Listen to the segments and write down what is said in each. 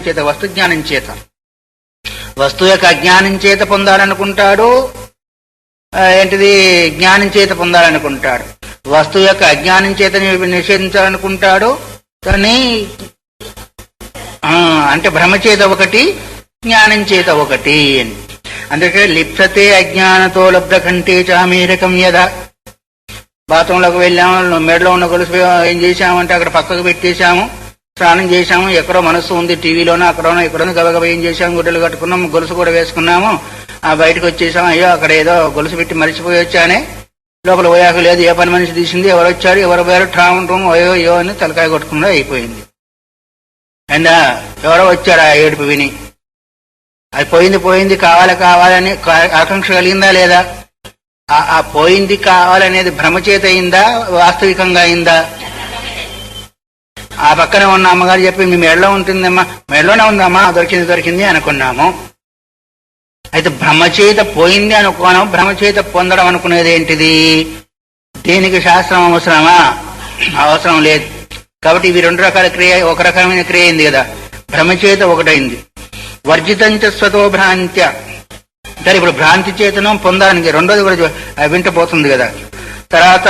చేత, వస్తు జ్ఞానం చేత. వస్తువు యొక్క అజ్ఞానం చేత పొందాలనుకుంటాడు, ఏంటిది జ్ఞానం చేత పొందాలనుకుంటాడు. వస్తువు యొక్క అజ్ఞానం చేత నిషేధించాలనుకుంటాడు, కానీ అంటే భ్రమచేత ఒకటి, జ్ఞానం చేత ఒకటి అని. అందుకే లిప్సతే అజ్ఞానతో లబ్ధ కంటే చామీరకం యదా. బాత్రూంలోకి వెళ్ళాము, మెడలో ఉన్న గొలుసు ఏం చేశామంటే అక్కడ పక్కకు పెట్టేశాము, స్నానం చేశాము, ఎక్కడో మనస్సు ఉంది టీవీలోనో అక్కడోనో ఇక్కడో గబగబ ఏం చేశాము, గుడ్డలు కట్టుకున్నాము, గొలుసు కూడా వేసుకున్నాము, బయటకు వచ్చేసాము. అయ్యో అక్కడ ఏదో గొలుసు పెట్టి మరిచిపోయి వచ్చానే, లోపల పోయాక లేదు, ఏ పని మనిషి తీసింది, ఎవరు వచ్చారు, ఎవరు పోయారు, ట్రామ్ అయ్యో అయ్యో అని తలకాయ కొట్టుకుండా అయిపోయింది. అండ్ ఎవరో వచ్చారు ఆ ఏడుపు విని, అది పోయింది కావాలని ఆకాంక్ష కలిగిందా లేదా? ఆ పోయింది కావాలనేది భ్రమచేత అయిందా, వాస్తవికంగా అయిందా? ఆ పక్కనే ఉన్న అమ్మగారు చెప్పి మీ మెడలో ఉంటుందమ్మా, మెడలోనే ఉందమ్మా, దొరికింది అనుకున్నాము. అయితే భ్రమచేత పోయింది అనుకోను, భ్రమచేత పొందడం అనుకునేది ఏంటిది? దీనికి శాస్త్రం అవసరమా? అవసరం లేదు. కాబట్టి ఇవి రెండు రకాల క్రియ, ఒక రకమైన క్రియ అయింది కదా, భ్రమచేత ఒకటైంది. వర్జితంచ స్వతో భ్రాంత్య, సరే ఇప్పుడు భ్రాంతి చేతనం పొందడానికి రెండోది కూడా వింటపోతుంది కదా. తర్వాత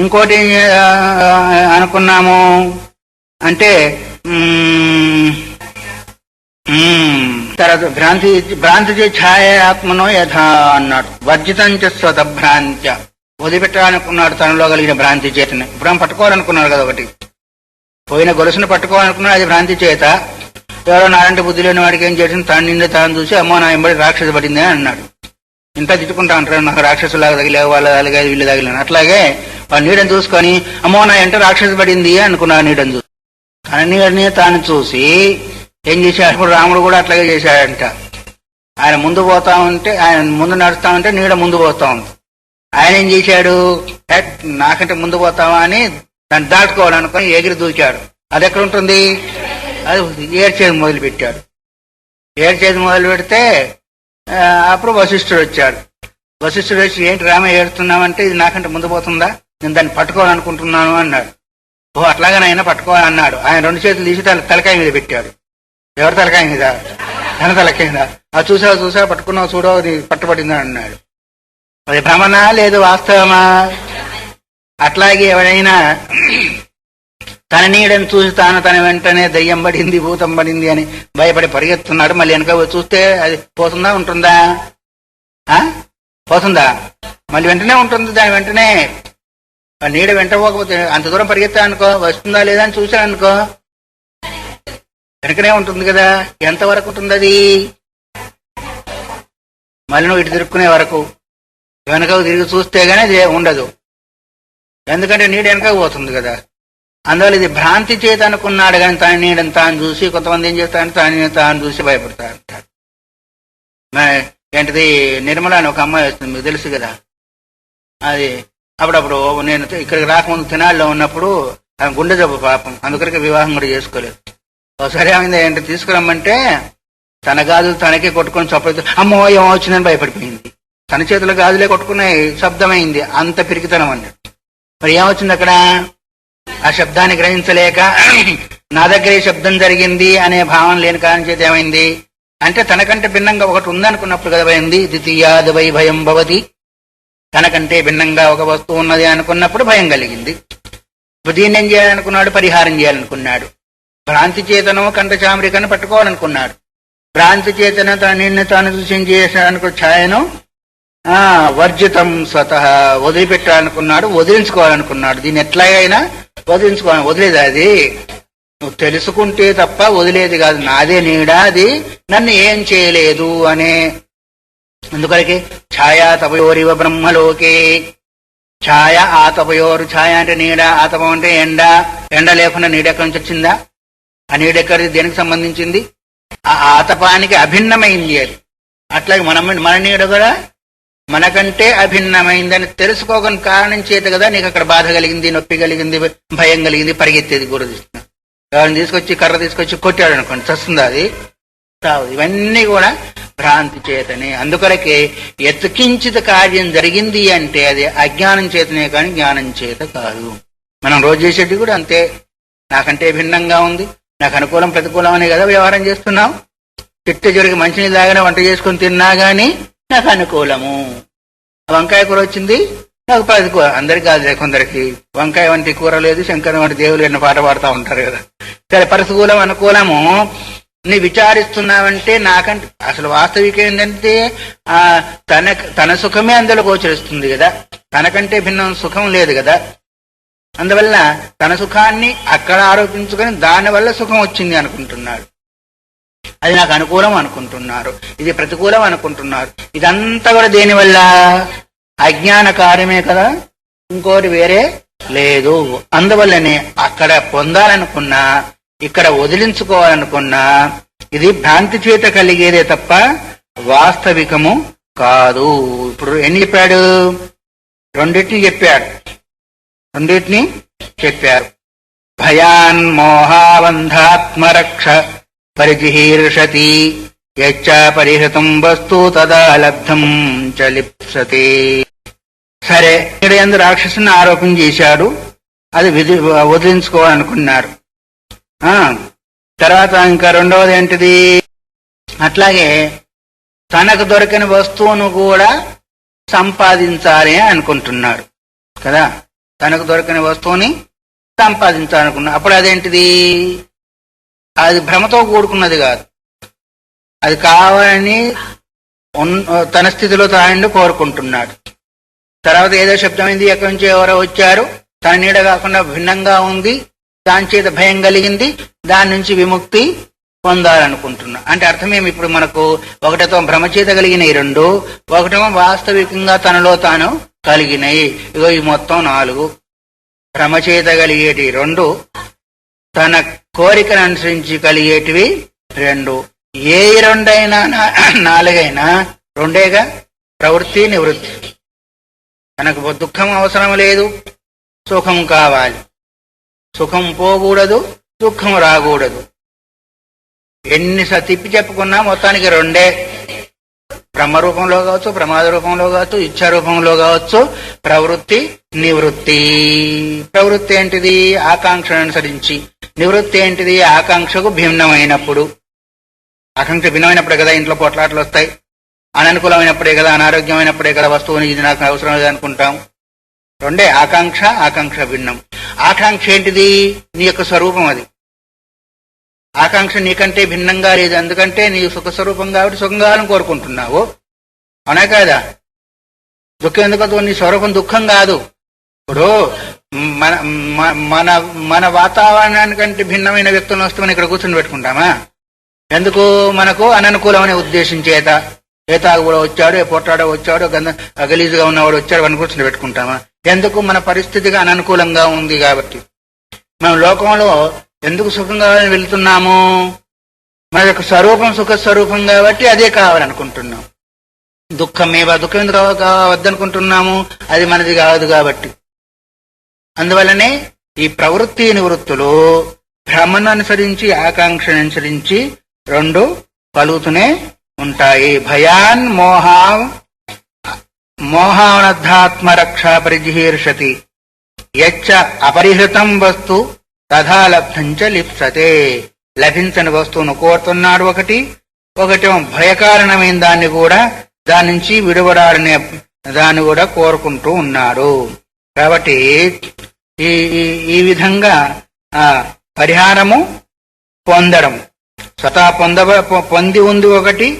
ఇంకోటి అనుకున్నాము అంటే తర్వాత భ్రాంతి ఛాయ ఆత్మనో యథా అన్నాడు. వర్జితంచ స్వత భ్రాంత్య, వదిలిపెట్టాలనుకున్నాడు తనలో కలిగిన భ్రాంతి చేతనే. ఇప్పుడు పట్టుకోవాలనుకున్నాడు కదా, ఒకటి పోయిన గొలుసును పట్టుకోవాలనుకున్నాడు, అది భ్రాంతి చేత. ఎవరో నాలంటి బుద్ధి లేని వాడికి ఏం చేసింది, తాను నిండి తాను చూసి అమ్మో నా ఎంబడి రాక్షస పడింది అని అన్నాడు. ఇంత తిట్టుకుంటా అంటారు, నాకు రాక్షసులాగా తగిలే, వాళ్ళ తగిలేదు, వీళ్ళు తగిలేను. అట్లాగే వాడు నీడని చూసుకొని అమ్మో నా ఎంట రాక్షస పడింది అనుకున్నాడు. నీడని చూసి తన నీడని తాను చూసి ఏం చేశాడు, ఇప్పుడు రాముడు కూడా అట్లాగే చేశాడంట. ఆయన ముందు పోతా ఉంటే, ఆయన ముందు నడుస్తా ఉంటే నీడ ముందు పోతా ఉంది. ఆయన ఏం చేశాడు, నాకంటే ముందు పోతావా అని దాన్ని దాటుకోవాలనుకొని ఎగిరి దూకాడు. అది ఎక్కడ ఉంటుంది, అది ఏడ్చేది మొదలు పెట్టాడు. ఏడ్చేది మొదలు పెడితే అప్పుడు వశిష్ఠుడు వచ్చాడు. వశిష్ఠుడు వచ్చి ఏంటి రామ ఏడుతున్నామంటే, ఇది నాకంటే ముందు పోతుందా, నేను దాన్ని పట్టుకోవాలనుకుంటున్నాను అన్నాడు. ఓ అట్లాగనైనా పట్టుకోవాలి అన్నాడు. ఆయన రెండు చేతులు తీసి తలకాయ మీద పెట్టాడు. ఎవరి తలకాయ మీద? తన తలకాయ మీద. అది చూసావు పట్టుకున్నావు చూడో, అది పట్టుబడిందా అన్నాడు. అది భ్రమనా లేదు వాస్తవమా? అట్లాగే ఎవరైనా తన నీడని చూసి తన వెంటనే దయ్యం పడింది, భూతం పడింది అని భయపడి పరిగెత్తున్నాడు. మళ్ళీ వెనక చూస్తే అది పోతుందా, ఉంటుందా? పోతుందా? మళ్ళీ వెంటనే ఉంటుంది. దాని వెంటనే నీడ వెంట పోకపోతే అంత దూరం పరిగెత్తా అనుకో, వస్తుందా లేదా అని చూసా అనుకో, వెనకనే ఉంటుంది కదా. ఎంతవరకు ఉంటుంది అది? మళ్ళీ నువ్వు ఇటు తిరుక్కునే వరకు. వెనకకు తిరిగి చూస్తే గానీ అది ఉండదు, ఎందుకంటే నీడ వెనక పోతుంది కదా. అందువల్ల ఇది భ్రాంతి చేత అనుకున్నాడు కానీ తన నీడని తాను చూసి, కొంతమంది ఏం చేస్తారంటే తాను చూసి భయపడతారు. ఏంటిది, నిర్మల అని ఒక అమ్మాయి వస్తుంది, మీకు తెలుసు కదా. అది అప్పుడప్పుడు నేను ఇక్కడికి రాకముందు తెనాలిలో ఉన్నప్పుడు ఆమె గుండె జబ్బు పాపం, అందుకరికి వివాహం కూడా చేసుకోలేదు. ఒకసారి ఆమె ఏంటి తీసుకురమ్మంటే తన గాజులు తనకే కొట్టుకొని చొప్ప అమ్మో ఏమో వచ్చిందని భయపడిపోయింది. తన చేతుల గాజులే కొట్టుకున్నాయి, శబ్దమైంది, అంత పిరికితనం అన్నాడు. మరి ఏమొచ్చింది అక్కడ? ఆ శబ్దాన్ని గ్రహించలేక నా దగ్గరే శబ్దం జరిగింది అనే భావన లేని కారణం చేత ఏమైంది అంటే, తనకంటే భిన్నంగా ఒకటి ఉందనుకున్నప్పుడు కదా పోయింది. ద్వితీయాద్ వై భయం భవతి, తనకంటే భిన్నంగా ఒక వస్తువు ఉన్నది అనుకున్నప్పుడు భయం కలిగింది. ఇప్పుడు దీన్ని ఏం చేయాలనుకున్నాడు? పరిహారం చేయాలనుకున్నాడు. భ్రాంతి చేతనో కంట చామరికను పట్టుకోవాలనుకున్నాడు. భ్రాంతి చేతన నిన్ను తాను చూసి చేశానుకో ఛాయను వర్జితం స్వతః, వదిలిపెట్టాలనుకున్నాడు, వదిలించుకోవాలనుకున్నాడు. దీన్ని ఎట్లాగైనా వదిలించుకోవాలి. వదిలేది అది నువ్వు తెలుసుకుంటే తప్ప వదిలేది కాదు. నాదే నీడ, అది నన్ను ఏం చేయలేదు అనే. అందుకొరకే ఛాయా తపయోరివ బ్రహ్మలోకే. ఛాయ ఆతపయోరు, ఛాయ అంటే నీడ, ఆతపం అంటే ఎండ. ఎండ లేకుండా నీడ ఎక్కడి నుంచి వచ్చిందా? ఆ నీడ ఎక్కడిది, దేనికి సంబంధించింది? ఆ ఆతపానికి అభిన్నమైంది అది. అట్లాగే మన నీడ కూడా మనకంటే అభిన్నమైందని తెలుసుకోగని కారణం చేత కదా నీకు అక్కడ బాధ కలిగింది, నొప్పి కలిగింది, భయం కలిగింది, పరిగెత్తేది కూడా తీసుకున్నా. ఎవరిని తీసుకొచ్చి కర్ర తీసుకొచ్చి కొట్టాడు అనుకోండి, చస్తుందా? అది రావు. ఇవన్నీ కూడా భ్రాంతి చేతనే. అందుకొరకే ఎత్కించిత కార్యం జరిగింది అంటే అది అజ్ఞానం చేతనే కానీ జ్ఞానం చేత కాదు. మనం రోజు చేసేది కూడా అంతే. నాకంటే భిన్నంగా ఉంది, నాకు అనుకూలం ప్రతికూలం అనే కదా వ్యవహారం చేస్తున్నాం. చిట్ట చివరికి మంచినీళ్ళు తాగినా వంట చేసుకుని తిన్నా గానీ నాకు అనుకూలము. వంకాయ కూర వచ్చింది నాకు ప్రతికూలం. అందరికి కాదు, కొందరికి వంకాయ వంటి కూర లేదు, శంకరం వంటి దేవులు ఎన్న పాట పాడుతూ ఉంటారు కదా. సరే, ప్రతికూలం అనుకూలము నీ విచారిస్తున్నావంటే నాకంటే అసలు వాస్తవికం ఏంటంటే తన సుఖమే అందులో గోచరిస్తుంది కదా, తనకంటే భిన్నం సుఖం లేదు కదా. అందువల్ల తన సుఖాన్ని అక్కడ ఆరోపించుకొని దానివల్ల సుఖం వచ్చింది అనుకుంటున్నాడు. అది నాకు అనుకూలం అనుకుంటున్నారు, ఇది ప్రతికూలం అనుకుంటున్నారు. ఇదంతా కూడా దేనివల్ల? అజ్ఞాన కార్యమే కదా, ఇంకోటి వేరే లేదు. అందువల్లనే అక్కడ పొందాలనుకున్నా, ఇక్కడ వదిలించుకోవాలనుకున్నా ఇది భ్రాంతి చేత కలిగేదే తప్ప వాస్తవికము కాదు. ఇప్పుడు ఎన్ని చెప్పాడు? రెండింటిని చెప్పారు. భయాన్ మోహాబంధాత్మరక్ష పరిజిహీర్షతి యచ్చ పరిహృతం వస్తు తదా లబ్ధం చ లిప్సతే. సరే, ఇక్కడ యందు రాక్షసుని ఆరోపణ చేశాడు, అది వదిలించుకోవాలనుకున్నారు. తర్వాత ఇంకా రెండవది ఏంటిది? అట్లాగే తనకు దొరికిన వస్తువును కూడా సంపాదించాలి అనుకుంటున్నాడు కదా. తనకు దొరికిన వస్తువుని సంపాదించాలనుకున్నాడు. అప్పుడు అదేంటిది? అది భ్రమతో కూడుకున్నది కాదు, అది కావాలని తన స్థితిలో తాను కోరుకుంటున్నాడు. తర్వాత ఏదో శబ్దమైంది, ఎక్కడి నుంచి ఎవరో వచ్చారు, తన నీడ కాకుండా భిన్నంగా ఉంది, దాని చేత భయం కలిగింది, దాని నుంచి విముక్తి పొందాలనుకుంటున్నా. అంటే అర్థమేమి? ఇప్పుడు మనకు ఒకటితో భ్రమచేత కలిగినవి రెండు, ఒకటేమో వాస్తవికంగా తనలో తాను కలిగినవి. ఇగో ఈ మొత్తం 4. భ్రమచేత కలిగేటి 2, తన కోరికను అనుసరించి కలిగేటివి 2. ఏ 2 అయినా 4 అయినా 2గా, ప్రవృత్తి నివృత్తి. తనకు దుఃఖం అవసరం లేదు, సుఖం కావాలి. సుఖం పోకూడదు, దుఃఖం రాకూడదు. ఎన్ని తిప్పి చెప్పుకున్నా మొత్తానికి 2. బ్రహ్మ రూపంలో కావచ్చు, ప్రమాద రూపంలో కావచ్చు, ఇచ్ఛా రూపంలో కావచ్చు, ప్రవృత్తి నివృత్తి. ప్రవృత్తి ఏంటిది? ఆకాంక్షను అనుసరించి. నివృత్తి ఏంటిది? ఆకాంక్షకు భిన్నమైనప్పుడు. ఆకాంక్ష భిన్నమైనప్పుడే కదా ఇంట్లో పోట్లాటలు వస్తాయి, అననుకూలమైనప్పుడే కదా, అనారోగ్యమైనప్పుడే కదా వస్తువుని ఇది నాకు అవసరం లేదనుకుంటాం. 2 ఆకాంక్ష భిన్నం. ఆకాంక్ష ఏంటిది? నీ యొక్క స్వరూపం. అది ఆకాంక్ష నీకంటే భిన్నంగా లేదు, ఎందుకంటే నీ సుఖ స్వరూపం కాబట్టి సుఖం కావాలని కోరుకుంటున్నావు, అవునా కాదా? దుఃఖం ఎందుకు? నీ స్వరూపం దుఃఖం కాదు. ఇప్పుడు మన మన మన వాతావరణానికంటే భిన్నమైన వ్యక్తులను వస్తే మనం ఇక్కడ కూర్చొని పెట్టుకుంటామా? ఎందుకు? మనకు అననుకూలమనే ఉద్దేశం చేత. ఏ తాగుబోడో వచ్చాడు, ఏ పొట్టాడో వచ్చాడు, గలీజుగా ఉన్నవాడు వచ్చాడు, అని కూర్చొని పెట్టుకుంటామా? ఎందుకు? మన పరిస్థితిగా అననుకూలంగా ఉంది కాబట్టి. మనం లోకంలో ఎందుకు సుఖం కావాలని వెళ్తున్నాము? మన యొక్క స్వరూపం సుఖస్వరూపం కాబట్టి అదే కావాలనుకుంటున్నాం. దుఃఖం ఎందుకు వద్దనుకుంటున్నాము? అది మనది కాదు కాబట్టి. అందువల్లనే ఈ ప్రవృత్తి నివృత్తులు భ్రమను అనుసరించి, ఆకాంక్షను అనుసరించి 2 కలుగుతూనే ఉంటాయి. భయాన్ మోహానద్ధాత్మరక్ష పరిజిహీర్షతి యచ్చ అపరిహృతం వస్తు తథా లబ్ధంచ లిప్సతే. లభించని వస్తువును కోరుతున్నాడు ఒకటేమో భయకారణమైన దాన్ని కూడా, దాని నుంచి విడువడాలనే దాన్ని కూడా కోరుకుంటూ ఉన్నాడు. కాబట్టి ఈ విధంగా పరిహారము పొందడం, స్వతా పొంది ఉంది ఒకటి.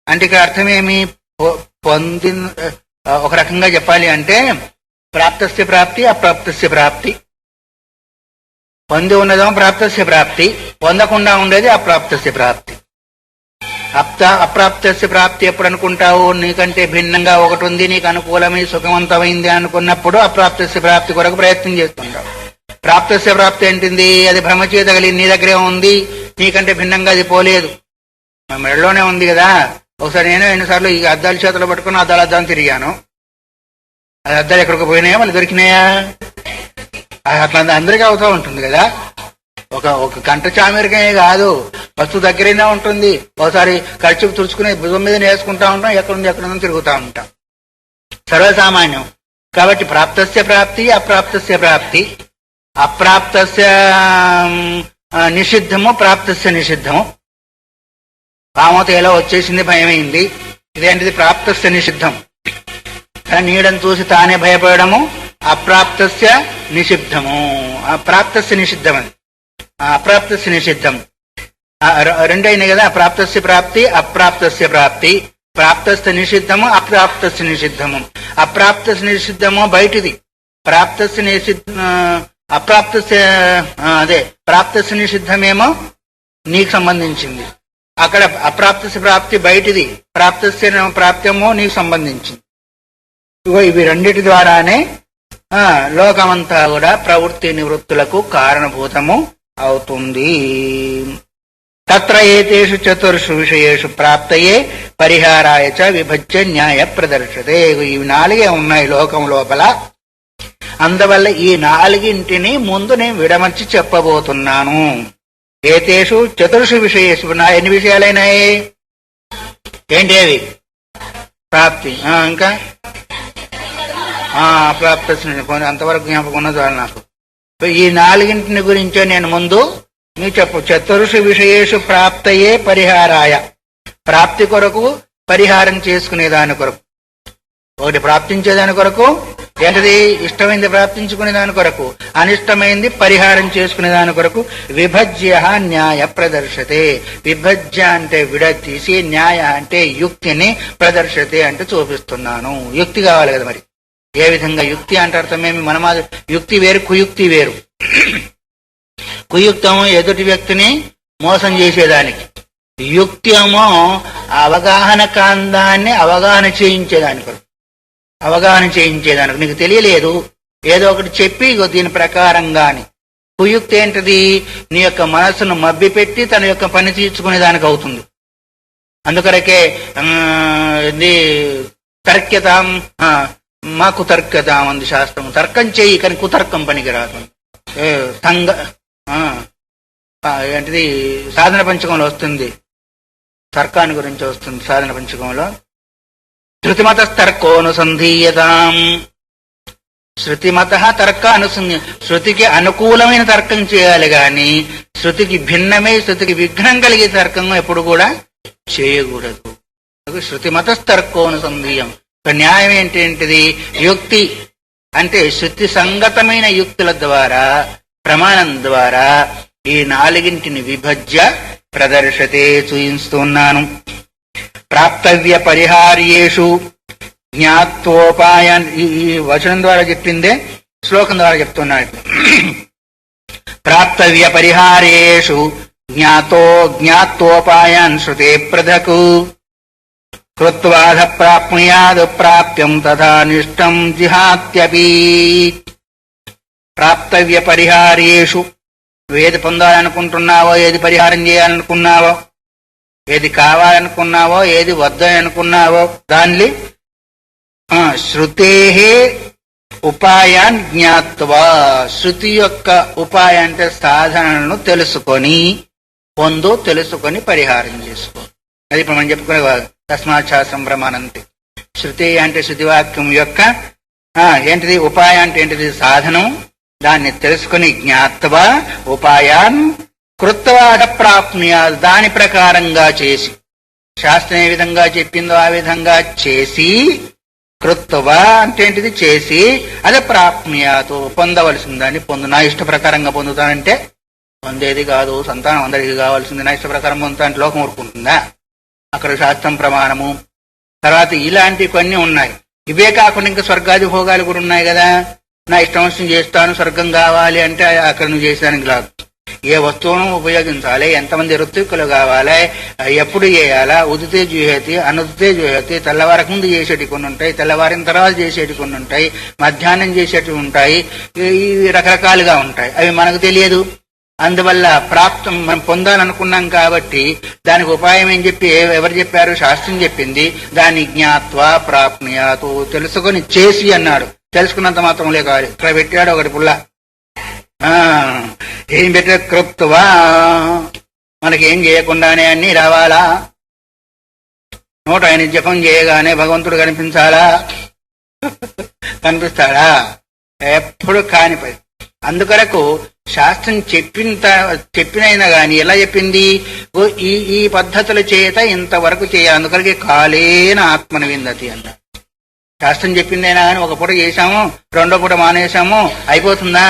అంటే ఇక్కడ అర్థమేమి? పొంది ఒక రకంగా చెప్పాలి అంటే ప్రాప్తస్య ప్రాప్తి, అప్రాప్తస్య ప్రాప్తి. పొంది ఉన్నదేమో ప్రాప్తస్య ప్రాప్తి, పొందకుండా ఉండేది అప్రాప్తస్య ప్రాప్తి. అప్రాప్తస్య ప్రాప్తి ఎప్పుడు అనుకుంటావు? నీకంటే భిన్నంగా ఒకటి ఉంది, నీకు అనుకూలమై సుఖవంతమైంది అనుకున్నప్పుడు అప్రాప్తస్య ప్రాప్తి కొరకు ప్రయత్నం చేస్తుంటావు. ప్రాప్తస్య ప్రాప్తి ఏంటింది? అది భ్రమచేత కలిగి నీ దగ్గరే ఉంది, నీకంటే భిన్నంగా అది పోలేదు, మన మెడలోనే ఉంది కదా. ఒకసారి నేను ఎన్నిసార్లు ఈ అద్దాల చేతులు పట్టుకుని అద్దాలు తిరిగాను. అది అద్దాలు ఎక్కడికి పోయినాయా, మళ్ళీ దొరికినాయా? అట్లా అందరికీ అవుతూ ఉంటుంది కదా. ఒక గంట చామెరికనే కాదు, వస్తువు దగ్గరైనా ఉంటుంది. ఒకసారి ఖర్చు తుడుచుకుని భుజం మీద వేసుకుంటా ఉంటాం, ఎక్కడుందో తిరుగుతూ ఉంటాం, సర్వసామాన్యం. కాబట్టి ప్రాప్తస్య ప్రాప్తి, అప్రాప్తస్య ప్రాప్తి. అప్రాప్తస్య నిషిద్ధము ప్రాప్తస్య నిషిద్ధము. పామతో ఎలా వచ్చేసింది, భయమైంది. ఇదేంటిది ప్రాప్తస్య నిషిద్ధం. నీడని చూసి తానే భయపడము అప్రాప్తస్య నిషిద్ధము. ప్రాప్తస్య నిషిద్ధం, అది అప్రాప్తస్య నిషిద్ధం. రెండైనాయి కదా, ప్రాప్తస్య ప్రాప్తి అప్రాప్తస్య ప్రాప్తి. ప్రాప్తస్య నిషిద్ధము అప్రాప్తస్య నిషిద్ధము. అప్రాప్తస్య నిషిద్ధము బయటిది, ప్రాప్తస్య అప్రాప్తస్య అదే ప్రాప్తస్య నిషిద్ధమేమో నీకు సంబంధించింది. అక్కడ అప్రాప్తస్య ప్రాప్తి బయటిది, ప్రాప్తస్య ప్రాప్తమో నీకు సంబంధించింది. ఇవి రెండిటి ద్వారానే లోకమంతా కూడా ప్రవృత్తి నివృత్తులకు కారణభూతము అవుతుంది. తత్ర ఏతేషు చతుర్షు విషయేషు ప్రాప్తయే పరిహారాయ చ విభజ్య న్యాయ ప్రదర్శతే. ఇవి నాలుగే ఉన్నాయి లోకం లోపల. అందువల్ల ఈ నాలుగింటిని ముందు నేను విడమర్చి చెప్పబోతున్నాను. ఏతేషు చతుర్షు విషయేషు, ఎన్ని విషయాలైనాయి ఏంటి అవి? ప్రాప్తి, ఇంకా ప్రాప్త, అంతవరకు జ్ఞాపకం ఉన్నది వాళ్ళు నాకు. ఈ నాలుగింటిని గురించే నేను ముందు మీకు చెప్పు. చతుర్షు విషయేషు ప్రాప్తయే పరిహారాయ, ప్రాప్తి కొరకు, పరిహారం చేసుకునే దాని కొరకు. ఒకటి ప్రాప్తించేదాని కొరకు, ఏంటిది ఇష్టమైంది ప్రాప్తించుకునే దాని కొరకు, అనిష్టమైంది పరిహారం చేసుకునే దాని కొరకు. విభజ్య న్యాయ ప్రదర్శతే. విభజ్య అంటే విడతీసి, న్యాయ అంటే యుక్తిని, ప్రదర్శతే అంటే చూపిస్తున్నాను. యుక్తి కావాలి కదా మరి. ఏ విధంగా యుక్తి అంటే అర్థమేమి? మనమా యుక్తి వేరు, కుయుక్తి వేరు. కుయుక్తము ఎదుటి వ్యక్తిని మోసం చేసేదానికి, యుక్తి ఏమో అవగాహన కాందాన్ని అవగాహన చేయించేదానికి. అవగాహన చేయించేదానికి నీకు తెలియలేదు, ఏదో ఒకటి చెప్పి దీని ప్రకారంగాని. కుయుక్తి ఏంటిది? నీ యొక్క మనస్సును మభ్యపెట్టి తన యొక్క పని తీర్చుకునేదానికి అవుతుంది. అందుకొరకే ఇది తర్క్యతాం మా కుతర్క్యతాం అంది శాస్త్రం. తర్కం చేయి కానీ కుతర్కం పనికిరాదు. ఏంటిది సాధన పంచకంలో వస్తుంది, తర్కాన్ని గురించి వస్తుంది సాధన పంచకంలో. శృతిమత తర్కోనుసంధీయతాం. శృతిమత తర్క అనుసంధి, శృతికి అనుకూలమైన తర్కం చేయాలి గాని శృతికి భిన్నమై శృతికి విఘ్నం కలిగే తర్కం ఎప్పుడు కూడా చేయకూడదు. శృతిమత తర్కోనుసంధీయం. న్యాయం ఏంటేంటిది? యుక్తి అంటే శృతి సంగతమైన యుక్తుల ద్వారా, ప్రమాణం ద్వారా ఈ నాలుగింటిని విభజ్య ప్రదర్శతే చూయిస్తున్నాను. ప్రాప్తవ్య పరిహార్యేషు జ్ఞాత్వోపాయాన్. ఈ వచనం ద్వారా చెప్పిందే శ్లోకం ద్వారా చెప్తున్నాడు. ప్రాప్తవ్య పరిహార్యేషు జ్ఞాత్వోపాయాన్ శృతే పృథక్ కృత్వాధ ప్రాప్నుయాద్ ప్రాప్యం తథానిష్టం జిహాత్యపి. ప్రాప్తవ్య పరిహార్యేషు, ఏది పొందాలనుకుంటున్నావో, ఏది పరిహారం చేయాలనుకున్నావో, ఏది కావాలనుకున్నావో, ఏది వద్దనుకున్నావో దాన్ని శృతే ఉపాయాన్ జ్ఞాత్వా. శృతి యొక్క ఉపాయ అంటే సాధనలను తెలుసుకొని తెలుసుకొని పరిహారం చేసుకో. అది ఇప్పుడు మనం చెప్పుకునే తస్మాత్ శాస్త్రం ప్రమాణంతి. శృతి అంటే శృతివాక్యం యొక్క ఏంటిది? ఉపాయ అంటే ఏంటిది? సాధనం. దాన్ని తెలుసుకుని జ్ఞాత్వా ఉపాయాన్ కృత్వా ప్రాప్నుయాద్. దాని ప్రకారంగా చేసి, శాస్త్రం ఏ విధంగా చెప్పిందో ఆ విధంగా చేసి, కృత్వా అంటే ఏంటిది? చేసి, అదే ప్రాప్నుయాత్ పొందవలసిన దాన్ని పొందు. నా ఇష్ట ప్రకారంగా పొందుతానంటే పొందేది కాదు. సంతానం అందరికీ కావాల్సింది. నా ఇష్ట ప్రకారం పొందుతానంటే లోకం ఊరుకుంటుందా? అక్కడ శాస్త్రం ప్రమాణము. తర్వాత ఇలాంటి కొన్ని ఉన్నాయి. ఇవే కాకుండా ఇంకా స్వర్గాది భోగాలు కూడా ఉన్నాయి కదా. నా ఇష్టం వచ్చిన చేస్తాను, స్వర్గం కావాలి అంటే అక్కడ నువ్వు చేసేదానికి రాదు. ఏ వస్తువును ఉపయోగించాలి, ఎంతమంది ఋత్విక్కులు కావాలి, ఎప్పుడు చేయాలా, ఉదితే జూహతి అనుదితే జూహతి. తెల్లవారకు ముందు చేసేటి కొన్ని ఉంటాయి, తెల్లవారిన తర్వాత చేసేటి కొన్ని ఉంటాయి, మధ్యాహ్నం చేసేటివి ఉంటాయి, ఇవి రకరకాలుగా ఉంటాయి. అవి మనకు తెలియదు. అందువల్ల ప్రాప్తం మనం పొందాలనుకున్నాం కాబట్టి దానికి ఉపాయం ఏం చెప్పి ఎవరు చెప్పారు? శాస్త్రం చెప్పింది. దాన్ని జ్ఞాత్వా ప్రాప్నుయాత్ తెలుసుకొని చేసి అన్నాడు. తెలుసుకున్నంత మాత్రంలే కావాలి. ఇక్కడ పెట్టాడు ఒకటి పుల్ల. ఏం పెట్టే? కృత్వా. మనకేం చేయకుండానే అన్ని రావాలా? 108 జపం చేయగానే భగవంతుడు కనిపించాలా? కనిపిస్తాడా? ఎప్పుడు కాని పని. అందుకొరకు శాస్త్రం చెప్పినైనా గాని ఎలా చెప్పింది? ఓ ఈ పద్ధతుల చేత ఇంతవరకు చేయాలి, అందుకరికి కాలేన ఆత్మన విందతి అన్న. శాస్త్రం చెప్పిందైనా కానీ ఒక పూట చేశాము, రెండో పూట మానేశాము, అయిపోతుందా?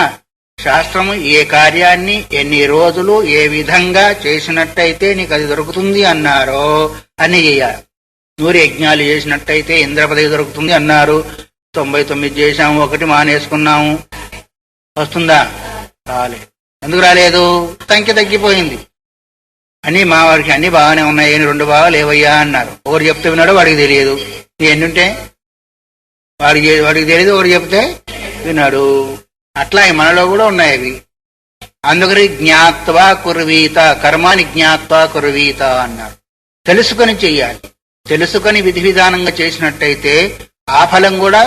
శాస్త్రము ఏ కార్యాన్ని ఎన్ని రోజులు ఏ విధంగా చేసినట్టయితే నీకు అది దొరుకుతుంది అన్నారో అన్ని చేయాలి. 100 యజ్ఞాలు చేసినట్టయితే ఇంద్ర పదవి దొరుకుతుంది అన్నారు. 99 చేశాము, 1 మానేసుకున్నాము, వస్తుందా? రాలేదు. ఎందుకు రాలేదు? సంఖ్య తగ్గిపోయింది. అని మా వాడికి అన్ని బాగానే ఉన్నాయి, 2 బాగా లేవయ్యా అన్నారు. ఒకరు చెప్తే విన్నాడో వాడికి తెలియదు. ఎన్నుంటే వాడికి తెలియదు, ఒకరు చెప్తే విన్నాడు. అట్లా మనలో కూడా ఉన్నాయి అవి. అందుకని జ్ఞాత్వా కుర్వీత, కర్మాని జ్ఞాత్వా కుర్వీత అన్నారు. తెలుసుకొని చెయ్యాలి. తెలుసుకొని విధి విధానంగా చేసినట్టయితే ఆ ఫలం కూడా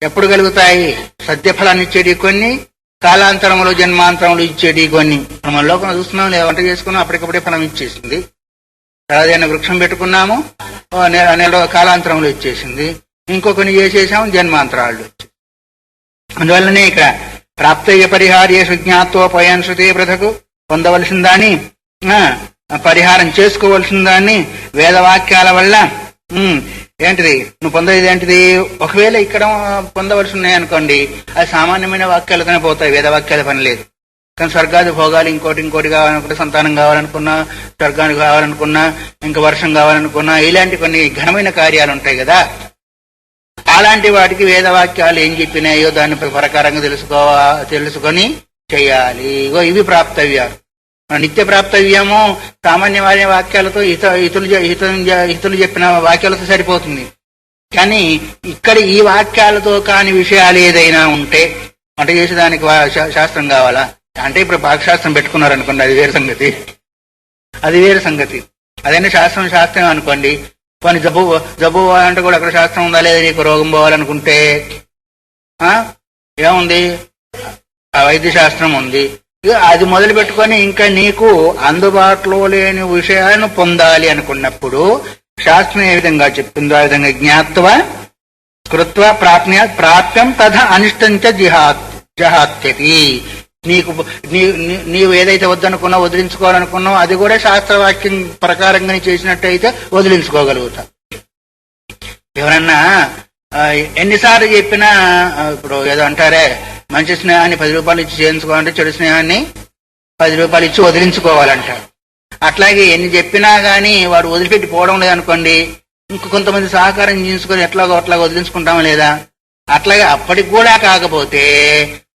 ఎప్పుడు కలుగుతాయి? సత్యఫలాన్ని ఇచ్చేటి కొన్ని, కాలాంతరంలో జన్మాంతరంలో ఇచ్చేటి కొన్ని. మన లోకం చూస్తున్నాం, వంట చేసుకున్నాం, అప్పటికప్పుడే ఫలం ఇచ్చేసింది. ఏదైనా వృక్షం పెట్టుకున్నాము, నెల కాలాంతరంలో ఇచ్చేసింది. ఇంకొకరిని చేసేసాము, జన్మాంతరాలు. అందువల్లనే ఇక్కడ ప్రాప్తయ్య పరిహార్యేషు జ్ఞాత్వోపయన్ శృతే పృథకు, పొందవలసిన దాన్ని పరిహారం చేసుకోవలసిన దాన్ని వేదవాక్యాల వల్ల ఏంటిది నువ్వు పొందేది ఏంటిది? ఒకవేళ ఇక్కడ పొందవలసి ఉన్నాయనుకోండి, అది సామాన్యమైన వాక్యాలతోనే పోతాయి, వేదవాక్యాల పని లేదు. కానీ స్వర్గాది భోగాలు ఇంకోటి కావాలనుకున్నా, సంతానం కావాలనుకున్నా, స్వర్గానికి కావాలనుకున్నా, ఇంకా వర్షం కావాలనుకున్నా, ఇలాంటి కొన్ని ఘనమైన కార్యాలు ఉంటాయి కదా, అలాంటి వాటికి వేదవాక్యాలు ఏం చెప్పినాయో దాని ప్రకారంగా తెలుసుకొని చెయ్యాలి. ఇవి ప్రాప్తవ్యాలు. నిత్య ప్రాప్తవ్యము సామాన్యమైన వాక్యాలతో హితులు చెప్పిన వాక్యాలతో సరిపోతుంది. కానీ ఇక్కడ ఈ వాక్యాలతో కాని విషయాలు ఏదైనా ఉంటే వంట చేసేదానికి శాస్త్రం కావాలా? అంటే ఇప్పుడు పాకశాస్త్రం పెట్టుకున్నారనుకోండి, అది వేరే సంగతి. అదైనా శాస్త్రం అనుకోండి. కొన్ని జబ్బు పోవాలంటే కూడా అక్కడ శాస్త్రం ఉందా లేదా? నీకు రోగం పోవాలనుకుంటే ఏముంది? ఆ వైద్య శాస్త్రం ఉంది. అది మొదలు పెట్టుకొని ఇంకా నీకు అందుబాటులో లేని విషయాలను పొందాలి అనుకున్నప్పుడు శాస్త్రం ఏ విధంగా చెప్తుందో ఆ విధంగా జ్ఞాత్వ కృత్వ ప్రాప్యం తథ అనిష్టంచ జహాత్యతి. నీవు ఏదైతే వద్దనుకున్నావు, వదిలించుకోవాలనుకున్నావు, అది కూడా శాస్త్రవాక్యం ప్రకారంగా చేసినట్టయితే వదిలించుకోగలుగుతా. ఎవరన్నా ఎన్నిసార్లు చెప్పినా, ఇప్పుడు ఏదో అంటారే, మంచి స్నేహాన్ని 10 రూపాయలు ఇచ్చి చేయించుకోవాలంటే చెడు స్నేహాన్ని 10 రూపాయలు ఇచ్చి వదిలించుకోవాలంటారు. అట్లాగే ఎన్ని చెప్పినా గానీ వాడు వదిలిపెట్టి పోవడం లేదనుకోండి, ఇంక కొంతమంది సహకారం చేసుకొని ఎట్లాగో అట్లాగో వదిలించుకుంటామా లేదా? అట్లాగే అప్పటికి కూడా కాకపోతే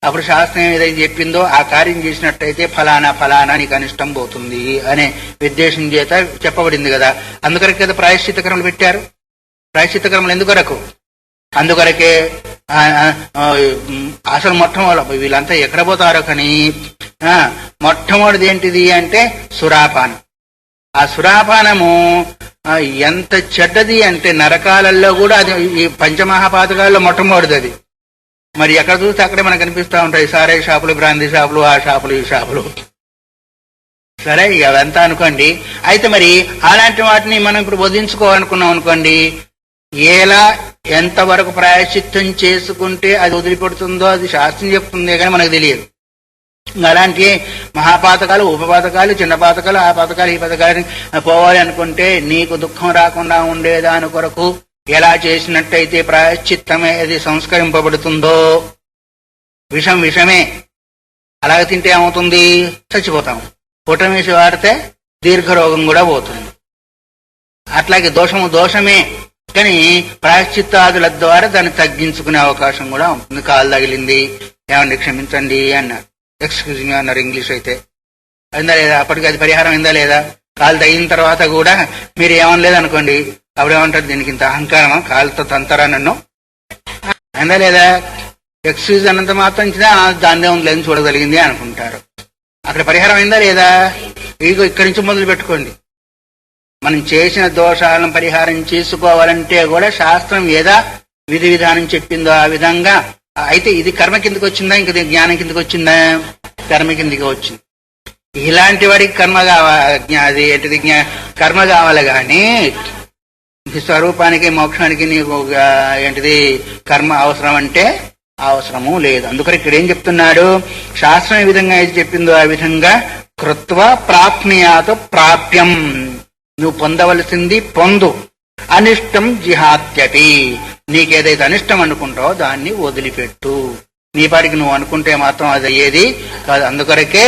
అప్పుడు శాస్త్రం ఏదైతే చెప్పిందో ఆ కార్యం చేసినట్టయితే ఫలానా నీకు అనిష్టం పోతుంది అనే ఉద్దేశం చేత చెప్పబడింది కదా. అందుకొరకే కదా ప్రాయశ్చిత్త కర్మలు పెట్టారు. ప్రాయశ్చిత్త కర్మలు ఎందుకొరకు? అందుకొరకే అసలు మొట్టమొదటి వీళ్ళంతా ఎక్కడ పోతారో కానీ మొట్టమొదటిది ఏంటిది అంటే సురాపానం. ఆ సురాపానము ఎంత చెడ్డది అంటే నరకాలలో కూడా అది ఈ పంచమహాపాతకాల్లో మొట్టమొదటిది అది. మరి ఎక్కడ చూస్తే అక్కడే మనకు కనిపిస్తూ ఉంటాయి సారాయి షాపులు, బ్రాందీ షాపులు, ఆ షాపులు, ఈ షాపులు. సరే, ఇక అదంతా అనుకోండి. అయితే మరి అలాంటి వాటిని మనం ఇప్పుడు వదిలించుకోవాలనుకున్నాం అనుకోండి, ఎలా ఎంతవరకు ప్రాయశ్చిత్తం చేసుకుంటే అది వదిలిపెడుతుందో అది శాస్త్రం చెప్తుందే కానీ మనకు తెలియదు. అలాంటి మహాపాతకాలు, ఉపపాతకాలు, చిన్న పాతకాలు, ఆ పాతకాలు, ఈ పథకాలు పోవాలి అనుకుంటే నీకు దుఃఖం రాకుండా ఉండేదాని కొరకు ఎలా చేసినట్టయితే ప్రాయశ్చిత్తమే అది సంస్కరింపబడుతుందో, విషమే అలాగ తింటే ఏమవుతుంది? చచ్చిపోతాం. పుటమేసి వాడితే దీర్ఘరోగం కూడా పోతుంది. అట్లాగే దోషమే కానీ ప్రాయశ్చిత్తాదుల ద్వారా దాన్ని తగ్గించుకునే అవకాశం కూడా ఉంటుంది. కాలు తగిలింది, ఏమండి క్షమించండి అన్నారు, ఎక్స్క్యూజ్ మీ అన్నారు ఇంగ్లీష్ అయితే. అయిందా లేదా? అప్పటికి అది పరిహారం అయిందా లేదా? కాలు తగిలిన తర్వాత కూడా మీరు ఏమనలేదనుకోండి, అప్పుడేమంటారు, దీనికి ఇంత అహంకారమా, కాలుతో తంతరా నన్ను, అయిందా లేదా? ఎక్స్క్యూజ్ అన్నంత మాత్రం దాన్నే ఉందని చూడగలిగింది అనుకుంటారు. అక్కడ పరిహారం అయిందా లేదా? ఇక్కడి నుంచి మొదలు పెట్టుకోండి. మనం చేసిన దోషాలను పరిహారం చేసుకోవాలంటే కూడా శాస్త్రం ఏదా విధి విధానం చెప్పిందో ఆ విధంగా. అయితే ఇది కర్మ కిందకి వచ్చిందా, ఇంక జ్ఞానం కిందకి వచ్చిందా? కర్మ కిందకి వచ్చింది. ఇలాంటి వాడికి కర్మ కావాలి, అది ఏంటిది కర్మ కావాలి. కానీ స్వరూపానికి మోక్షానికి నీకు ఏంటిది కర్మ అవసరం అంటే అవసరము లేదు. అందుకని ఇక్కడ ఏం చెప్తున్నాడు, శాస్త్రం ఏ విధంగా అయితే చెప్పిందో ఆ విధంగా కృత్వ ప్రాప్నుయాత ప్రాప్యం, నువ్వు పొందవలసింది పొందు, అనిష్టం జిహాత్యతి, నీకేదైతే అనిష్టం అనుకుంటావో దాన్ని వదిలిపెట్టు. నీ పాటికి నువ్వు అనుకుంటే మాత్రం అది అయ్యేది కాదు. అందుకొరకే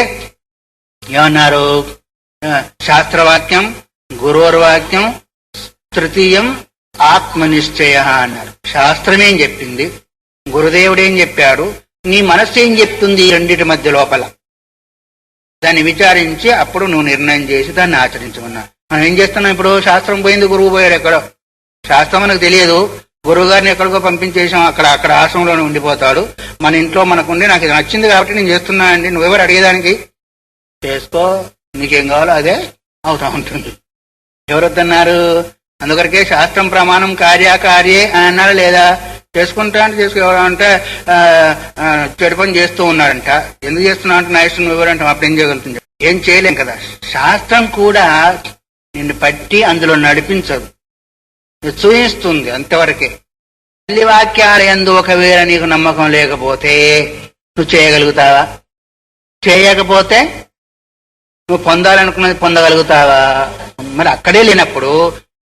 ఏమన్నారు, శాస్త్రవాక్యం గురోర్వాక్యం తృతీయం ఆత్మనిశ్చయ అన్నారు. శాస్త్రమేం చెప్పింది, గురుదేవుడేం చెప్పాడు, నీ మనస్సు ఏం చెప్తుంది, ఈ రెండింటి మధ్య లోపల దాన్ని విచారించి అప్పుడు నువ్వు నిర్ణయం చేసి దాన్ని ఆచరించమన్నా. మనం ఏం చేస్తున్నాం ఇప్పుడు, శాస్త్రం పోయింది, గురువు పోయాడు ఎక్కడో, శాస్త్రం మనకు తెలియదు, గురువు గారిని ఎక్కడికో పంపించేసాం, అక్కడ ఆశ్రమంలోనే ఉండిపోతాడు. మన ఇంట్లో మనకుండి నాకు ఇది నచ్చింది కాబట్టి నేను చేస్తున్నా అండి, నువ్వెవరు అడిగేదానికి, చేసుకో, నీకేం కావాలో అదే అవుతా ఉంటుంది. ఎవరొద్దన్నారు? అందుకొరకే శాస్త్రం ప్రమాణం కార్యకార్యే అని అన్నారా లేదా? చేసుకుంటా అంటే చేసుకోవాలంటే చెడు పని చేస్తూ ఉన్నాడంట, ఎందుకు చేస్తున్నావు అంటే నా ఇష్టం నువ్వెవరంటే అప్పుడు ఏం చేయగలుగుతుంది, ఏం చేయలేం కదా. శాస్త్రం కూడా నిన్ను పట్టి అందులో నడిపించదు, చూయిస్తుంది అంతవరకే. తల్లి వాక్యాల యందు ఒకవేళ నీకు నమ్మకం లేకపోతే నువ్వు చేయగలుగుతావా? చేయకపోతే నువ్వు పొందాలనుకున్నది పొందగలుగుతావా? మరి అక్కడే లేనప్పుడు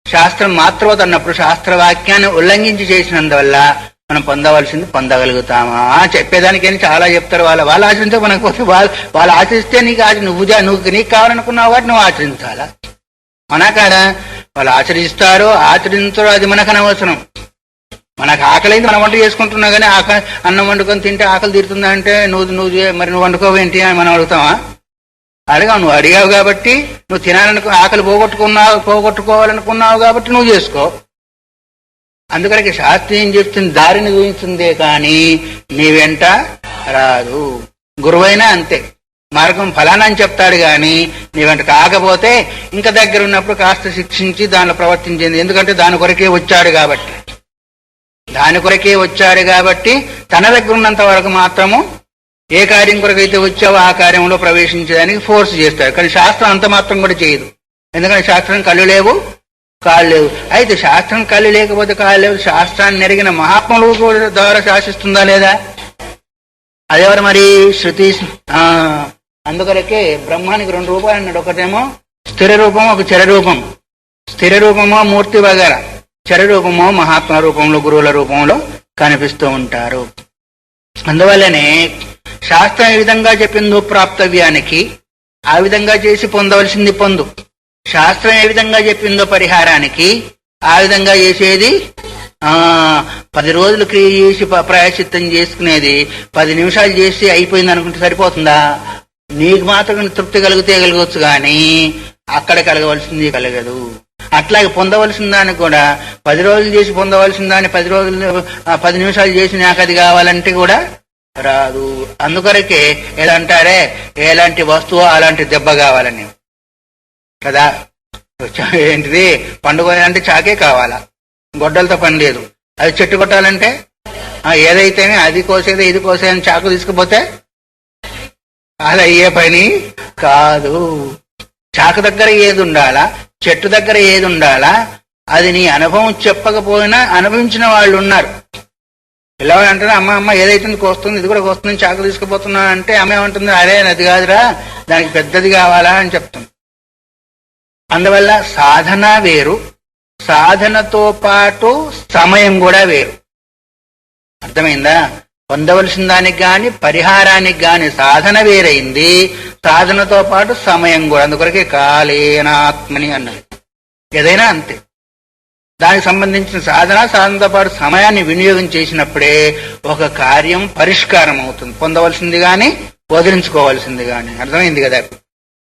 శాస్త్రం మాత్రవత అన్నప్పుడు శాస్త్రవాక్యాన్ని ఉల్లంఘించి చేసినందువల్ల మనం పొందవలసింది పొందగలుగుతామా? చెప్పేదానికైనా చాలా చెప్తారు, వాళ్ళు ఆచరించే మనకు పోతే వాళ్ళు ఆచరిస్తే నువ్వు నీకు కావాలనుకున్నావు కాబట్టి నువ్వు ఆచరించాలా? మనకాడా వాళ్ళు ఆచరిస్తారో ఆచరించారో అది మనకు అనవసరం. మనకు ఆకలింది మనం వంట చేసుకుంటున్నా కానీ అన్నం వండుకొని తింటే ఆకలి తీరుతుందా అంటే నువ్వు వండుకోవేంటి అని మనం అడుగుతావా? అడిగావు, నువ్వు అడిగావు కాబట్టి, నువ్వు ఆకలి పోగొట్టుకోవాలనుకున్నావు కాబట్టి నువ్వు చేసుకో. అందుకని శాస్త్రం ఏం చెప్తుంది, దారిని చూపిస్తుందే కానీ నీ వెంట రాదు. గురువైనా అంతే, మార్గం ఫలానా అని చెప్తాడు కానీ నీ వెంట కాకపోతే ఇంకా దగ్గర ఉన్నప్పుడు కాస్త శిక్షించి దానిలో ప్రవర్తించింది. ఎందుకంటే దాని కొరకే వచ్చాడు కాబట్టి తన దగ్గర ఉన్నంత వరకు మాత్రము ఏ కార్యం కొరకైతే వచ్చావో ఆ కార్యంలో ప్రవేశించడానికి ఫోర్స్ చేస్తాడు. కానీ శాస్త్రం అంత మాత్రం కూడా చేయదు. ఎందుకంటే శాస్త్రం కళ్ళు లేవు కాళ్ళు లేవు. అయితే శాస్త్రం కళ్ళు లేకపోతే కాళ్ళు లేవు, శాస్త్రాన్ని నెరిగిన మహాత్ములు ద్వారా శాసిస్తుందా లేదా? అదెవరు మరి? శృతి. అందుకొరకే బ్రహ్మానికి 2 రూపాలు అన్నాడు, ఒకటేమో స్థిర రూపం, ఒక చర రూపం. స్థిర రూపమో మూర్తి వగర, చర రూపమో మహాత్మ రూపంలో గురువుల రూపంలో కనిపిస్తూ ఉంటారు. అందువల్లనే శాస్త్రం ఏ విధంగా చెప్పిందో ప్రాప్తవ్యానికి ఆ విధంగా చేసి పొందవలసింది పొందు, శాస్త్రం ఏ విధంగా చెప్పిందో పరిహారానికి ఆ విధంగా చేసేది. 10 రోజులు క్రియ చేసి ప్రాయశ్చిత్తం చేసుకునేది 10 నిమిషాలు చేసి అయిపోయింది అనుకుంటే సరిపోతుందా? నీకు మాత్రం తృప్తి కలగవచ్చు కానీ అక్కడ కలగవలసింది కలగదు. అట్లాగే పొందవలసిన దాన్ని కూడా 10 రోజులు చేసి పొందవలసిన దాన్ని 10 నిమిషాలు చేసి నాకు అది కావాలంటే కూడా రాదు. అందుకొరకే ఏదంటారే, ఎలాంటి వస్తువు అలాంటి దెబ్బ కావాలని కదా. ఏంటిది, పండుగ అంటే చాకే కావాలా, గొడ్డలతో పని లేదు. అది చెట్టు కొట్టాలంటే ఏదైతేనే అది కోసేది ఇది కోసేదని చాకు తీసుకుపోతే అది అయ్యే పని కాదు. చాకు దగ్గర ఏది ఉండాలా, చెట్టు దగ్గర ఏది ఉండాలా, అది నీ అనుభవం చెప్పకపోయినా అనుభవించిన వాళ్ళు ఉన్నారు. పిల్లవాడు అంటారు, అమ్మ ఏదైతే కోస్తుంది ఇది కూడా కోస్తుంది, చాకు తీసుకుపోతున్నా అంటే అమ్మ ఏమంటుంది, అరే అది కాదురా దానికి పెద్దది కావాలా అని చెప్తుంది. అందువల్ల సాధన వేరు, సాధనతో పాటు సమయం కూడా వేరు. అర్థమైందా? పొందవలసిన దానికి గాని పరిహారానికి గాని సాధన వేరైంది, సాధనతో పాటు సమయం కూడా. అందుకొరకే కాలేనాత్మని అన్నది. ఏదైనా అంతే, దానికి సంబంధించిన సాధనతో పాటు సమయాన్ని వినియోగం చేసినప్పుడే ఒక కార్యం పరిష్కారం అవుతుంది. పొందవలసింది గాని వదిలించుకోవాల్సింది గాని. అర్థమైంది కదా?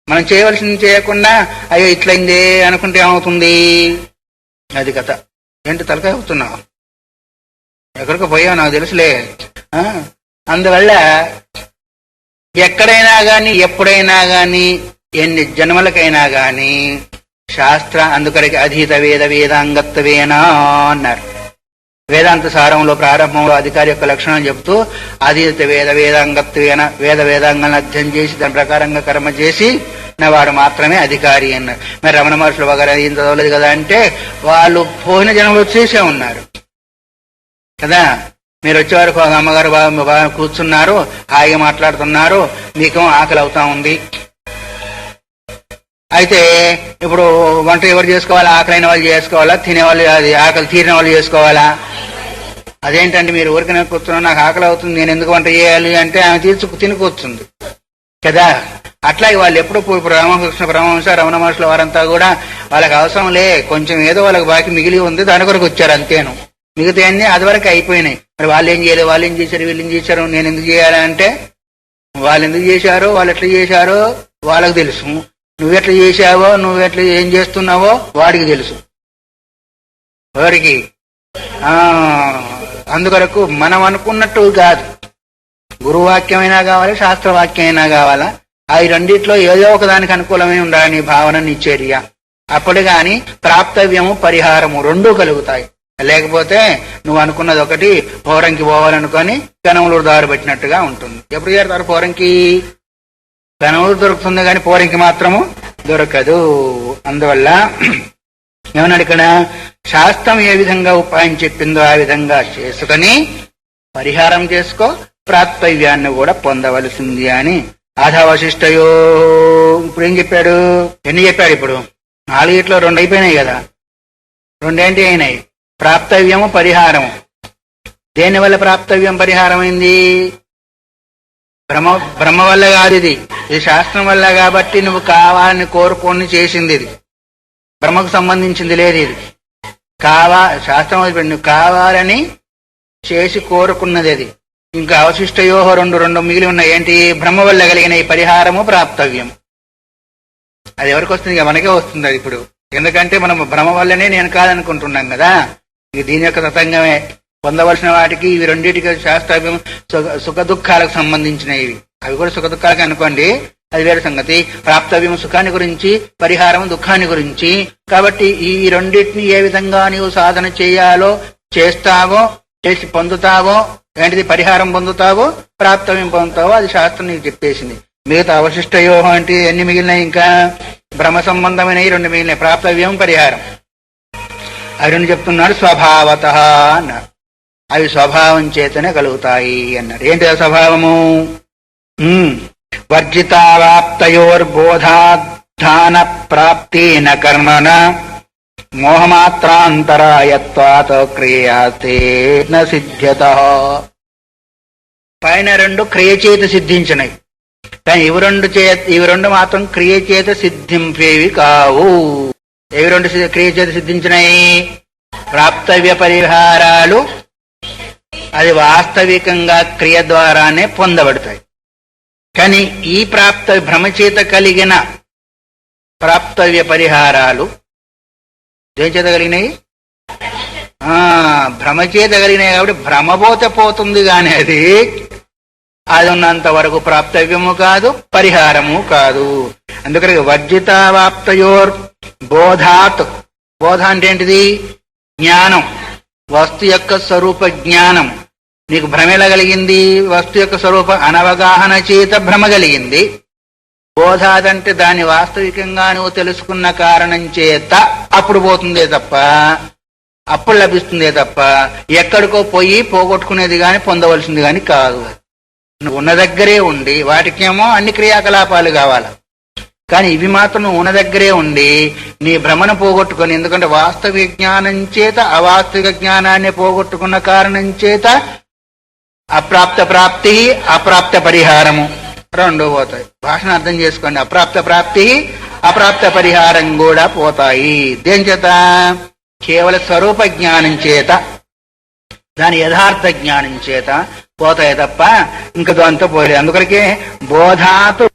మనం చేయవలసింది చేయకుండా అయ్యో ఇట్లయిందే అనుకుంటే ఏమవుతుంది? అది కథ. ఏంటి తలకాయ అవుతున్నావు, ఎక్కడికి పోయావు నాకు తెలుసులే. అందువల్ల ఎక్కడైనా గాని ఎప్పుడైనా గాని ఎన్ని జన్మలకైనా గాని శాస్త్ర అందుకరికి అధీత వేదాంగత్వేనా అన్నారు. వేదాంత సారంలో ప్రారంభంలో అధికారి యొక్క లక్షణం చెబుతూ అధీత వేదాంగత్వేన వేదాంగాలను అధ్యయనం చేసి దాని ప్రకారంగా కర్మ చేసి వాడు మాత్రమే అధికారి అన్నారు. మరి రమణ మహర్షులు వగర ఏం చదవలేదు కదా అంటే వాళ్ళు పోయిన జన్మలో చేసే ఉన్నారు కదా. మీరు వచ్చే వరకు అమ్మగారు బాగా కూర్చున్నారు, హాయిగా మాట్లాడుతున్నారు, మీకు ఆకలి అవుతా ఉంది. అయితే ఇప్పుడు వంట ఎవరు చేసుకోవాలా? ఆకలైన వాళ్ళు చేసుకోవాలా? తినేవాళ్ళు, అది ఆకలి తీరిన వాళ్ళు చేసుకోవాలా? అదేంటంటే మీరు ఊరికనే కూర్చున్నా, నాకు ఆకలి అవుతుంది, నేను ఎందుకు వంట చేయాలి అంటే ఆమె తిని కూర్చుంది కదా. అట్లాగే వాళ్ళు ఎప్పుడు రామకృష్ణ పరమహంస రమణ మహర్షుల వారంతా కూడా వాళ్ళకి అవసరం లే, కొంచెం ఏదో వాళ్ళకి బాకీ మిగిలి ఉంది, దాని కొరకు వచ్చారు అంతేను. మిగతా అన్ని అది వరకు అయిపోయినాయి. మరి వాళ్ళు ఏం చేయలేదు, వాళ్ళు ఏం చేశారు, వీళ్ళు ఏం చేశారు, నేను ఎందుకు చేయాలంటే వాళ్ళు ఎందుకు చేశారో, వాళ్ళు ఎట్లా చేశారో వాళ్ళకి తెలుసు. నువ్వెట్లా చేశావో, నువ్వెట్లా ఏం చేస్తున్నావో వాడికి తెలుసు. ఎవరికి? అందుకొరకు మనం అనుకున్నట్టు కాదు, గురువాక్యమైనా కావాలి, శాస్త్రవాక్యమైనా కావాలా, ఆ రెండిట్లో ఏదో ఒకదానికి అనుకూలమై ఉండాలని భావన నీ చర్య. అప్పుడు గాని ప్రాప్తవ్యము పరిహారము రెండూ కలుగుతాయి. లేకపోతే నువ్వు అనుకున్నది ఒకటి, పౌరంకి పోవాలనుకొని పెనములు దారి పెట్టినట్టుగా ఉంటుంది. ఎప్పుడు చేరుతారు పౌరంకి? పెనములు దొరుకుతుంది కానీ పౌరంకి మాత్రము దొరకదు. అందువల్ల ఏమన్నాడు ఇక్కడ? శాస్త్రం ఏ విధంగా ఉపాయం చెప్పిందో ఆ విధంగా చేసుకొని పరిహారం చేసుకో, ప్రాప్తవ్యాన్ని కూడా పొందవలసింది అని. ఆధావశిష్టయో ఇప్పుడు ఏం చెప్పాడు? ఎన్ని చెప్పాడు? ఇప్పుడు 4 2 అయిపోయినాయి కదా, 2 అయినాయి. ప్రాప్తవ్యము పరిహారము. దేని వల్ల ప్రాప్తవ్యం పరిహారమైంది? బ్రహ్మ వల్ల కాదు, ఇది శాస్త్రం వల్ల. కాబట్టి నువ్వు కావాలని కోరుకొని చేసింది ఇది, బ్రహ్మకు సంబంధించింది లేదు. ఇది శాస్త్రం నువ్వు కావాలని చేసి కోరుకున్నది అది. ఇంకా అవశిష్టయోహో 2 మిగిలి ఉన్నాయి. ఏంటి? బ్రహ్మ వల్ల కలిగిన ఈ పరిహారము ప్రాప్తవ్యం. అది ఎవరికి వస్తుంది? ఇక మనకే వస్తుంది అది ఇప్పుడు. ఎందుకంటే మనం బ్రహ్మ వల్లనే నేను కాదనుకుంటున్నాం కదా. ఇక దీని యొక్క తతంగమే. పొందవలసిన వాటికి ఇవి రెండింటికి శాస్త్రవ్యం సుఖ దుఃఖాలకు సంబంధించినవి. అవి కూడా సుఖ దుఃఖాలకి అనుకోండి, అది వేరే సంగతి. ప్రాప్తవ్యం సుఖాన్ని గురించి, పరిహారం దుఃఖాన్ని గురించి. కాబట్టి ఈ రెండింటిని ఏ విధంగా నీవు సాధన చేయాలో చేస్తావో, చేసి పొందుతావో, ఏంటిది పరిహారం పొందుతావో, ప్రాప్తవ్యం పొందుతావో అది శాస్త్రం నీకు చెప్పేసింది. మిగతా అవశిష్టయోహం అంటే ఎన్ని మిగిలినాయి? ఇంకా బ్రహ్మ సంబంధమైనవి 2 మిగిలినాయి, ప్రాప్తవ్యం పరిహారం. అవి 2 చెప్తున్నాడు. స్వభావత అన్నారు. అవి స్వభావం చేతనే కలుగుతాయి అన్నారు. ఏంటి ఆ స్వభావము? వర్జితావాప్తయోర్బోధాధాన ప్రాప్తిన కర్మణ మోహమాత్రాంతరాయత్వాత్ క్రియాతేన సిద్ధ్యత. పైన 2 క్రియచేత సిద్ధించినవి, కానీ ఇవి రెండు మాత్రం క్రియచేత సిద్ధింపేవి కావు. ఇవి 2 క్రియచేత సిద్ధించినాయి. ప్రాప్తవ్య పరిహారాలు అది వాస్తవికంగా క్రియ ద్వారానే పొందబడతాయి. కానీ ఈ భ్రమచేత కలిగిన ప్రాప్తవ్య పరిహారాలు దేని చేత కలిగినాయి? భ్రమచేత కలిగినాయి. కాబట్టి భ్రమబోతే పోతుంది, కానీ అది ఉన్నంత వరకు ప్రాప్తవ్యము కాదు, పరిహారము కాదు. అందుకని వర్జితావాప్తయోర్ బోధాత్. బోధ అంటే ఏంటిది? జ్ఞానం, వస్తు యొక్క స్వరూప జ్ఞానం. నీకు భ్రమ ఎలా కలిగింది? వస్తు యొక్క స్వరూప అనవగాహన చేత భ్రమ కలిగింది. బోధాదంటే దాన్ని వాస్తవికంగా నువ్వు తెలుసుకున్న కారణం చేత అప్పుడు పోతుందే తప్ప, అప్పుడు లభిస్తుందే తప్ప ఎక్కడికో పోయి పోగొట్టుకునేది కానీ పొందవలసింది కానీ కాదు. నువ్వు ఉన్న దగ్గరే ఉండి, వాటికేమో అన్ని క్రియాకలాపాలు కావాలి, కానీ ఇవి మాత్రం నువ్వు ఉన్న దగ్గరే ఉండి నీ భ్రమను పోగొట్టుకొని, ఎందుకంటే వాస్తవిక జ్ఞానం చేత అవాస్తవిక జ్ఞానాన్ని పోగొట్టుకున్న కారణం చేత అప్రాప్త ప్రాప్తి, అప్రాప్త పరిహారము 2 పోతాయి. భాషను అర్థం చేసుకోండి. అప్రాప్త ప్రాప్తి, అప్రాప్త పరిహారం కూడా పోతాయి. దేని చేత? కేవల స్వరూప జ్ఞానం చేత, దాని యథార్థ జ్ఞానం చేత పోతాయి తప్ప ఇంకా దాంతో పోలేదు. అందుకొరకే బోధాతు